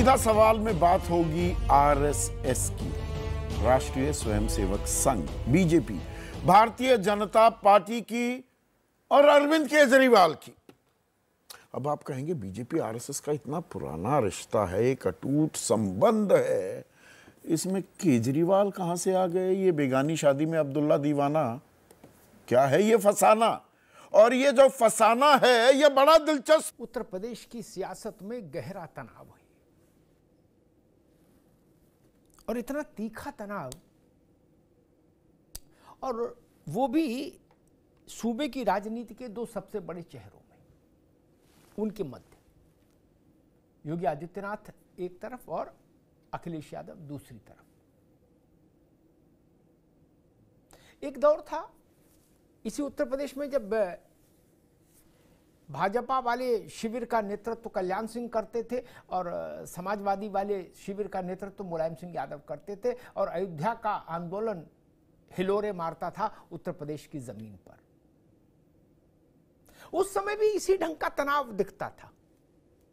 सीधा सवाल में बात होगी आरएसएस की, राष्ट्रीय स्वयंसेवक संघ, बीजेपी, भारतीय जनता पार्टी की और अरविंद केजरीवाल की। अब आप कहेंगे बीजेपी आरएसएस का इतना पुराना रिश्ता है, एक अटूट संबंध है, इसमें केजरीवाल कहां से आ गए? ये बेगानी शादी में अब्दुल्ला दीवाना, क्या है ये फसाना? और ये जो फसाना है ये बड़ा दिलचस्प। उत्तर प्रदेश की सियासत में गहरा तनाव है और इतना तीखा तनाव, और वो भी सूबे की राजनीति के दो सबसे बड़े चेहरों में, उनके मध्य योगी आदित्यनाथ एक तरफ और अखिलेश यादव दूसरी तरफ। एक दौर था इसी उत्तर प्रदेश में जब भाजपा वाले शिविर का नेतृत्व कल्याण सिंह करते थे और समाजवादी वाले शिविर का नेतृत्व मुलायम सिंह यादव करते थे, और अयोध्या का आंदोलन हिलोरे मारता था उत्तर प्रदेश की जमीन पर। उस समय भी इसी ढंग का तनाव दिखता था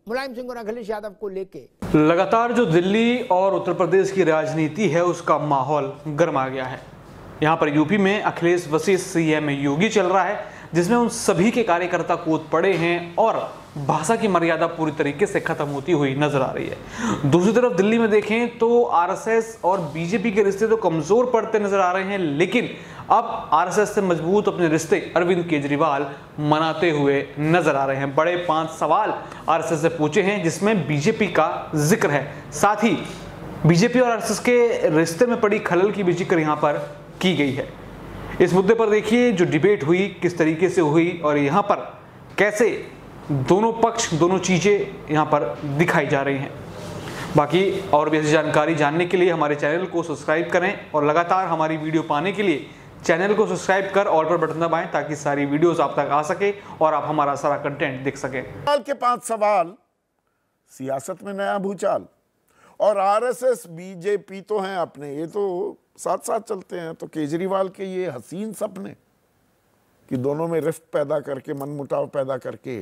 मुलायम सिंह और अखिलेश यादव को लेके। लगातार जो दिल्ली और उत्तर प्रदेश की राजनीति है उसका माहौल गर्मा गया है। यहाँ पर यूपी में अखिलेश वर्सेस सीएम योगी चल रहा है, जिसमें उन सभी के कार्यकर्ता कूद पड़े हैं और भाषा की मर्यादा पूरी तरीके से खत्म होती हुई नजर आ रही है। दूसरी तरफ दिल्ली में देखें तो आरएसएस और बीजेपी के रिश्ते तो कमजोर पड़ते नजर आ रहे हैं, लेकिन अब आरएसएस से मजबूत अपने रिश्ते अरविंद केजरीवाल मनाते हुए नजर आ रहे हैं। बड़े 5 सवाल आरएसएस से पूछे हैं जिसमें बीजेपी का जिक्र है। साथ ही बीजेपी और आरएसएस के रिश्ते में पड़ी खलल की भी जिक्र यहाँ पर की गई है। इस मुद्दे पर देखिए जो डिबेट हुई किस तरीके से हुई और यहाँ पर कैसे दोनों पक्ष, दोनों चीजें यहाँ पर दिखाई जा रही हैं। बाकी और भी ऐसी जानकारी जानने के लिए हमारे चैनल को सब्सक्राइब करें और लगातार हमारी वीडियो पाने के लिए चैनल को सब्सक्राइब कर ऑल पर बटन दबाएं ताकि सारी वीडियोस आप तक आ सके और आप हमारा सारा कंटेंट देख सकें। के 5 सवाल, सियासत में नया भूचाल, और आरएसएस बीजेपी तो हैं अपने, ये तो साथ साथ चलते हैं। तो केजरीवाल के ये हसीन सपने कि दोनों में रिफ्ट पैदा करके, मनमुटाव पैदा करके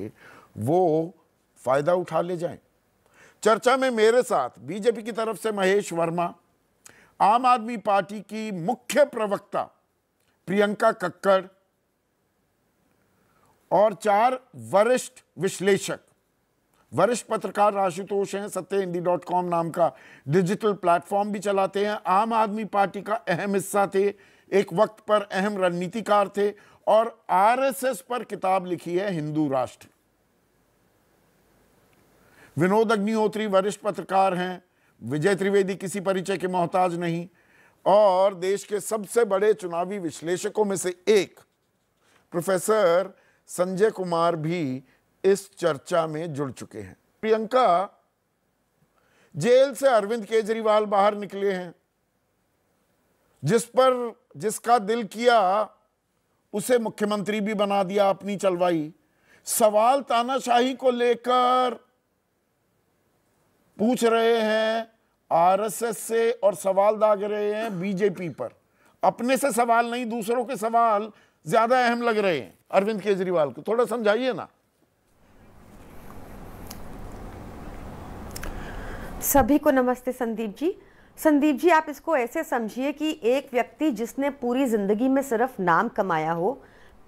वो फायदा उठा ले जाएं। चर्चा में मेरे साथ बीजेपी की तरफ से महेश वर्मा, आम आदमी पार्टी की मुख्य प्रवक्ता प्रियंका कक्कड़ और 4 वरिष्ठ विश्लेषक, वरिष्ठ पत्रकार आशुतोष हैं, सत्यहिंदी.com नाम का डिजिटल प्लेटफॉर्म भी चलाते हैं, आम आदमी पार्टी का अहम हिस्सा थे, एक वक्त पर अहम रणनीतिकार थे और आरएसएस पर किताब लिखी है हिंदू राष्ट्र। विनोद अग्निहोत्री वरिष्ठ पत्रकार हैं, विजय त्रिवेदी किसी परिचय के मोहताज नहीं, और देश के सबसे बड़े चुनावी विश्लेषकों में से एक प्रोफेसर संजय कुमार भी इस चर्चा में जुड़ चुके हैं। प्रियंका, जेल से अरविंद केजरीवाल बाहर निकले हैं, जिसका दिल किया उसे मुख्यमंत्री भी बना दिया, अपनी चलवाई। सवाल तानाशाही को लेकर पूछ रहे हैं आरएसएस से और सवाल दाग रहे हैं बीजेपी पर। अपने से सवाल नहीं, दूसरों के सवाल ज्यादा अहम लग रहे हैं अरविंद केजरीवाल को। थोड़ा समझाइए ना। सभी को नमस्ते संदीप जी। संदीप जी, आप इसको ऐसे समझिए कि एक व्यक्ति जिसने पूरी जिंदगी में सिर्फ नाम कमाया हो,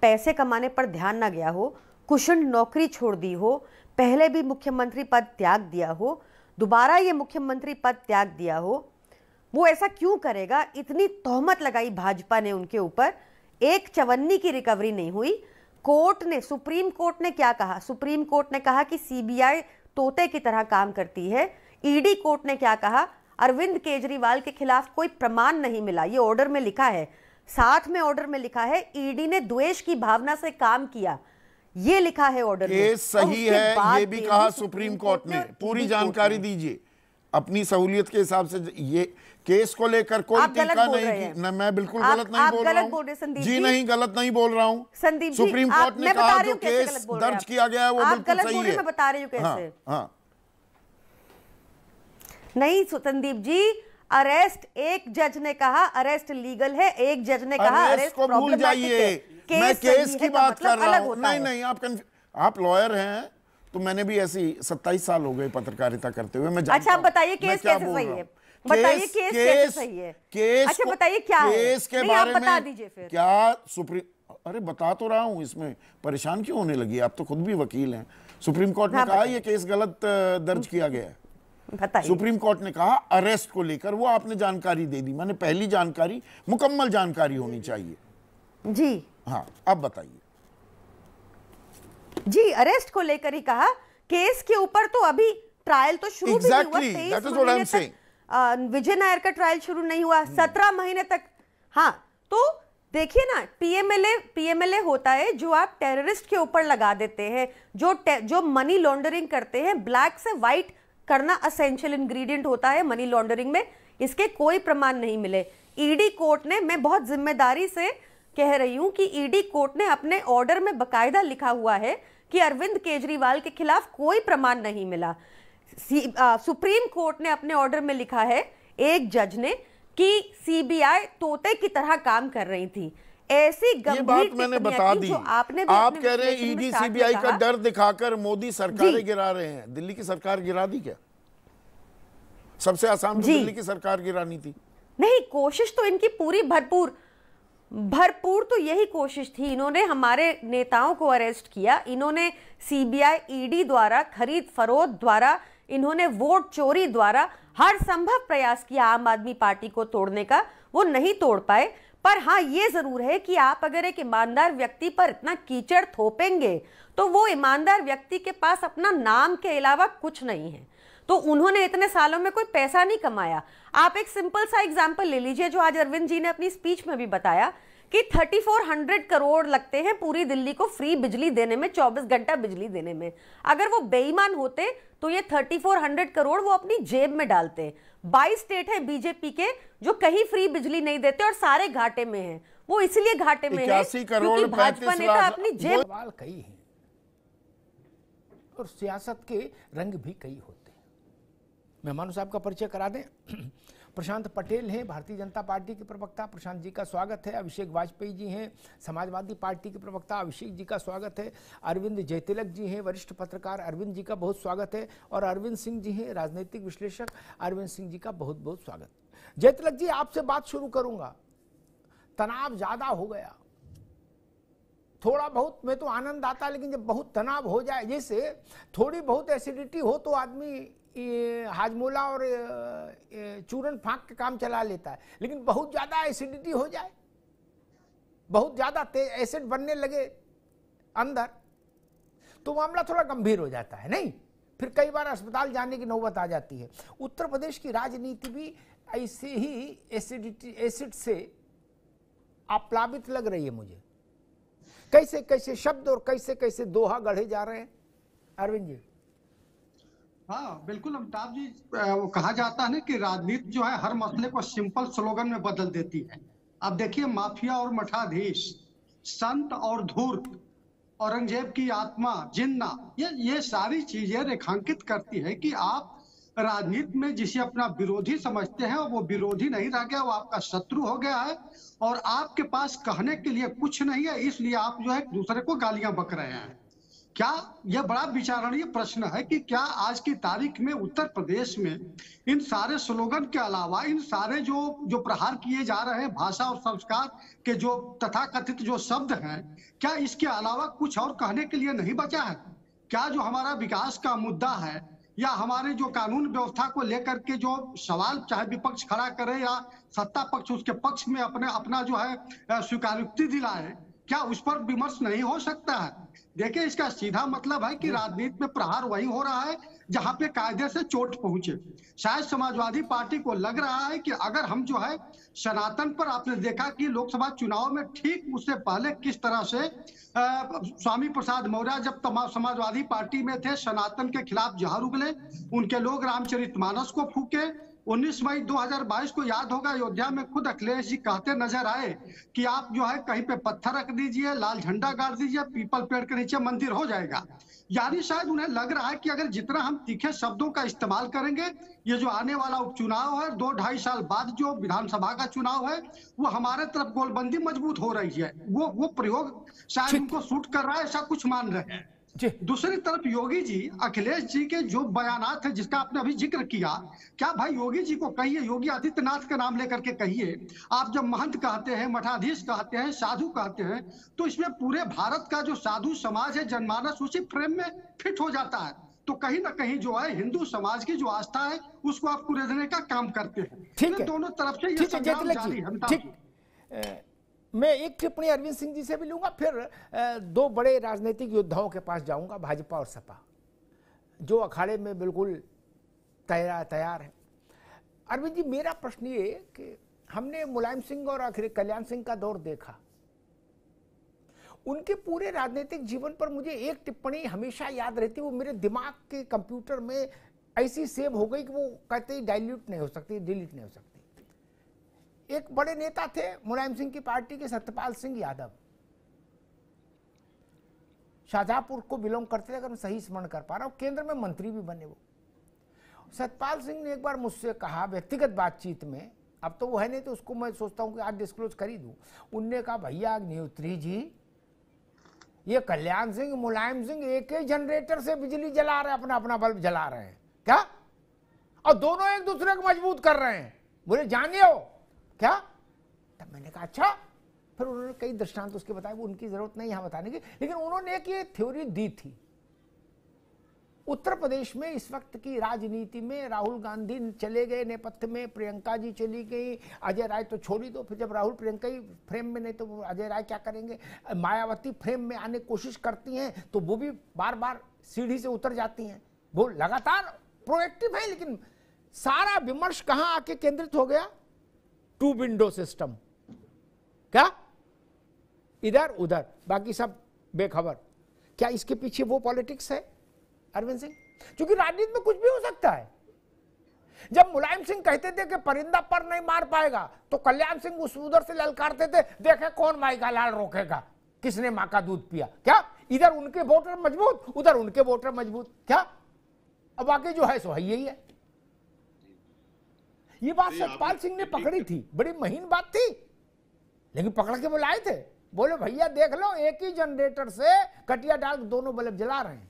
पैसे कमाने पर ध्यान ना गया हो, कुशल नौकरी छोड़ दी हो, पहले भी मुख्यमंत्री पद त्याग दिया हो, दोबारा ये मुख्यमंत्री पद त्याग दिया हो, वो ऐसा क्यों करेगा? इतनी तोहमत लगाई भाजपा ने उनके ऊपर, एक चवन्नी की रिकवरी नहीं हुई। कोर्ट ने, सुप्रीम कोर्ट ने क्या कहा? सुप्रीम कोर्ट ने कहा कि सीबीआई तोते की तरह काम करती है। ईडी कोर्ट ने क्या कहा? अरविंद केजरीवाल के खिलाफ कोई प्रमाण नहीं मिला, ये ऑर्डर में लिखा है। साथ में ऑर्डर में लिखा है ईडी ने द्वेष की भावना से काम किया, ये लिखा है ऑर्डर में। केस सही है ये भी कहा सुप्रीम कोर्ट ने। पूरी जानकारी दीजिए अपनी सहूलियत के हिसाब से। ये केस को लेकर कोई टीका नहीं की, मैं बिल्कुल गलत नहीं बोल रहा हूँ जी, नहीं गलत नहीं बोल रहा हूँ संदीप। सुप्रीम कोर्ट ने कहा जो केस दर्ज किया गया है वो बिल्कुल सही है। मैं बता रही हूँ कैसे। हाँ नहीं संदीप जी, अरेस्ट एक जज ने कहा अरेस्ट लीगल है, एक जज ने कहा अरेस्ट को भूल जाइए, मैं केस की बात कर रहा हूं। नहीं, आप लॉयर हैं तो मैंने भी ऐसी 27 साल हो गए पत्रकारिता करते हुए, मैं अच्छा, आप बताइए केस कैसे सही है, बताइए केस कैसे सही है, अच्छा बताइए क्या है, केस के नहीं आप बारे बता में दीजिए फिर। क्या सुप्रीम, अरे बता तो रहा हूं, इसमें परेशान क्यों होने लगी? आप तो खुद भी वकील हैं। सुप्रीम कोर्ट ने कहा ये केस गलत दर्ज किया गया है। बताइए। सुप्रीम कोर्ट ने कहा अरेस्ट को लेकर वो आपने जानकारी दे दी, मैंने पहली जानकारी, मुकम्मल जानकारी होनी चाहिए जी। हाँ, अब बताइए। जी, अरेस्ट को लेकर ही कहा, केस के ऊपर तो अभी ट्रायल तो शुरू भी नहीं हुआ, 23 महीने तक विजय नायर का ट्रायल शुरू नहीं हुआ, 17 महीने तक। हाँ, तो देखिए ना, पीएमएलए होता है जो आप टेररिस्ट के ऊपर लगा देते हैं, जो मनी लॉन्ड्रिंग करते हैं, ब्लैक से व्हाइट करना असेंशियल इंग्रेडिएंट होता है मनी लॉन्ड्रिंग में, इसके कोई प्रमाण नहीं मिले। ईडी कोर्ट ने, मैं बहुत जिम्मेदारी से कह रही हूं कि ईडी कोर्ट ने अपने ऑर्डर में बकायदा लिखा हुआ है कि अरविंद केजरीवाल के खिलाफ कोई प्रमाण नहीं मिला। सुप्रीम कोर्ट ने अपने ऑर्डर में लिखा है, एक जज ने, कि सीबीआई तोते की तरह काम कर रही थी। ऐसी गंभीर बात मैंने बता दी। आप कह रहे हैं ईडी सीबीआई का डर दिखाकर मोदी सरकारें गिरा रहे हैं। दिल्ली की सरकार गिरा दी क्या? सबसे आसान तो दिल्ली की सरकार गिरानी थी। नहीं, कोशिश तो इनकी पूरी भरपूर तो यही कोशिश थी। इन्होंने हमारे नेताओं को अरेस्ट किया, इन्होंने सीबीआई ईडी द्वारा, खरीद फरोख्त द्वारा, इन्होंने वोट चोरी द्वारा हर संभव प्रयास किया आम आदमी पार्टी को तोड़ने का, वो नहीं तोड़ पाए। पर हाँ, ये जरूर है कि आप अगर एक ईमानदार व्यक्ति पर इतना कीचड़ थोपेंगे तो वो ईमानदार व्यक्ति के पास अपना नाम के अलावा कुछ नहीं है। तो उन्होंने इतने सालों में कोई पैसा नहीं कमाया। आप एक सिंपल सा एग्जांपल ले लीजिए, जो आज अरविंद जी ने अपनी स्पीच में भी बताया कि 3400 करोड़ लगते हैं पूरी दिल्ली को फ्री बिजली देने में, 24 घंटा बिजली देने में। अगर वो बेईमान होते तो ये 3400 करोड़ वो अपनी जेब में डालते। 22 स्टेट है बीजेपी के जो कहीं फ्री बिजली नहीं देते और सारे घाटे में हैं। वो इसलिए घाटे में है क्योंकि भाजपा नेता अपनी जेब। सवाल कई हैं और सियासत के रंग भी कई होते हैं। मेहमानों साहब का परिचय करा दें। प्रशांत पटेल हैं, भारतीय जनता पार्टी के प्रवक्ता, प्रशांत जी का स्वागत है। अभिषेक वाजपेयी जी हैं, समाजवादी पार्टी के प्रवक्ता, अभिषेक जी का स्वागत है। अरविंद जयतिलक जी हैं, वरिष्ठ पत्रकार, अरविंद जी का बहुत स्वागत है। और अरविंद सिंह जी हैं, राजनीतिक विश्लेषक, अरविंद सिंह जी का बहुत बहुत स्वागत। जयतिलक जी, आपसे बात शुरू करूंगा। तनाव ज्यादा हो गया, थोड़ा बहुत में तो आनंद आता, लेकिन जब बहुत तनाव हो जाए, जैसे थोड़ी बहुत एसिडिटी हो तो आदमी हाजमोला और चूरन फाँक के काम चला लेता है, लेकिन बहुत ज्यादा एसिडिटी हो जाए, बहुत ज्यादा एसिड बनने लगे अंदर, तो मामला थोड़ा गंभीर हो जाता है। नहीं, फिर कई बार अस्पताल जाने की नौबत आ जाती है। उत्तर प्रदेश की राजनीति भी ऐसे ही एसिड से आप्लावित लग रही है मुझे। कैसे कैसे शब्द और कैसे कैसे दोहा गढ़े जा रहे हैं, अरविंद जी। हाँ बिल्कुल अमिताभ जी, वो कहा जाता है ना कि राजनीति जो है हर मसले को सिंपल स्लोगन में बदल देती है। अब देखिए, माफिया और मठाधीश, संत और धूर्त, औरंगजेब की आत्मा, जिन्ना, ये सारी चीजें रेखांकित करती है कि आप राजनीति में जिसे अपना विरोधी समझते हैं वो विरोधी नहीं रह गया, वो आपका शत्रु हो गया है और आपके पास कहने के लिए कुछ नहीं है, इसलिए आप जो है दूसरे को गालियां बक रहे हैं। क्या यह बड़ा विचारणीय प्रश्न है कि क्या आज की तारीख में उत्तर प्रदेश में इन सारे स्लोगन के अलावा, इन सारे जो प्रहार किए जा रहे हैं भाषा और संस्कार के जो तथाकथित जो शब्द हैं, क्या इसके अलावा कुछ और कहने के लिए नहीं बचा है? क्या जो हमारा विकास का मुद्दा है या हमारे जो कानून व्यवस्था को लेकर के जो सवाल चाहे विपक्ष खड़ा करे या सत्ता पक्ष उसके पक्ष में अपना जो है स्वीकारोक्ति दिलाए, क्या उस पर विमर्श नहीं हो सकता है? देखिए, इसका सीधा मतलब है कि राजनीति में प्रहार वही हो रहा है जहां पे कायदे से चोट पहुंचे। शायद समाजवादी पार्टी को लग रहा है कि अगर हम जो है सनातन पर, आपने देखा कि लोकसभा चुनाव में ठीक उससे पहले किस तरह से स्वामी प्रसाद मौर्य जब समाजवादी पार्टी में थे, सनातन के खिलाफ जहर उगले, उनके लोग रामचरितमानस को फूके। 19 मई 2022 को याद होगा, अयोध्या में खुद अखिलेश जी कहते नजर आए कि आप जो है कहीं पे पत्थर रख दीजिए, लाल झंडा गाड़ दीजिए, पीपल पेड़ के नीचे मंदिर हो जाएगा। यानी शायद उन्हें लग रहा है कि अगर जितना हम तीखे शब्दों का इस्तेमाल करेंगे, ये जो आने वाला उपचुनाव है, 2-2.5 साल बाद जो विधानसभा का चुनाव है, वो हमारे तरफ गोलबंदी मजबूत हो रही है, वो प्रयोग शायद उनको सूट कर रहा है, ऐसा कुछ मान रहे हैं। दूसरी तरफ योगी जी, अखिलेश जी के जो बयानात है जिसका आपने अभी जिक्र किया, क्या भाई योगी जी को कहिए, योगी आदित्यनाथ का नाम लेकर के कहिए, आप जब महंत कहते हैं, मठाधीश कहते हैं, साधु कहते हैं, तो इसमें पूरे भारत का जो साधु समाज है, जनमानस उसी फ्रेम में फिट हो जाता है। तो कहीं ना कहीं जो है हिंदू समाज की जो आस्था है उसको आप कुरेदने का काम करते हैं। ठीक है, दोनों तरफ से ये संग्राम जारी है। ठीक, मैं एक टिप्पणी अरविंद सिंह जी से भी लूंगा, फिर दो बड़े राजनीतिक योद्धाओं के पास जाऊंगा, भाजपा और सपा, जो अखाड़े में बिल्कुल तैयार है। अरविंद जी, मेरा प्रश्न ये कि हमने मुलायम सिंह और कल्याण सिंह का दौर देखा, उनके पूरे राजनीतिक जीवन पर मुझे एक टिप्पणी हमेशा याद रहती, वो मेरे दिमाग के कंप्यूटर में ऐसी सेव हो गई कि वो कहते ही डाइल्यूट नहीं हो सकती, डिलीट नहीं हो सकती। एक बड़े नेता थे मुलायम सिंह की पार्टी के, सत्यपाल सिंह यादव, शाहजहांपुर को बिलोंग करते थे, अगर मैं सही स्मरण कर पा रहा हूं, केंद्र में मंत्री भी बने वो। सत्यपाल सिंह ने एक बार मुझसे कहा व्यक्तिगत बातचीत में, अब तो वो है नहीं तो उसको मैं सोचता हूं कि आज डिस्क्लोज कर ही दूं, उनने कहा भैया अग्निहोत्री जी, ये कल्याण सिंह मुलायम सिंह एक ही जनरेटर से बिजली जला रहे हैं, अपना अपना बल्ब जला रहे हैं क्या, और दोनों एक दूसरे को मजबूत कर रहे हैं, बोले जानिए हो क्या। तब मैंने कहा अच्छा, फिर उन्होंने कई दृष्टांत उसके बताए, वो उनकी जरूरत नहीं यहां बताने की, लेकिन उन्होंने एक ये थ्योरी दी थी। उत्तर प्रदेश में इस वक्त की राजनीति में राहुल गांधी चले गए नेपथ्य में, प्रियंका जी चली गई, अजय राय तो छोड़ ही दो, फिर जब राहुल प्रियंका ही फ्रेम में नहीं तो अजय राय क्या करेंगे, मायावती फ्रेम में आने की कोशिश करती हैं तो वो भी बार बार सीढ़ी से उतर जाती हैं, वो लगातार प्रोएक्टिव है, लेकिन सारा विमर्श कहां आके केंद्रित हो गया, टू विंडो सिस्टम, क्या इधर उधर, बाकी सब बेखबर। क्या इसके पीछे वो पॉलिटिक्स है अरविंद सिंह? क्योंकि राजनीति में कुछ भी हो सकता है। जब मुलायम सिंह कहते थे कि परिंदा पर नहीं मार पाएगा, तो कल्याण सिंह उस उधर से ललकारते थे, देखे कौन माई का लाल रोकेगा, किसने मां का दूध पिया, क्या इधर उनके वोटर मजबूत, उधर उनके वोटर मजबूत, क्या अब बाकी जो है सो है यही है। ये बात सतपाल सिंह ने पकड़ी थी, बड़ी महीन बात थी, लेकिन पकड़ के बुलाए थे, बोले भैया देख लो एक ही जनरेटर से कटिया डाल दोनों बल्ब जला रहे हैं।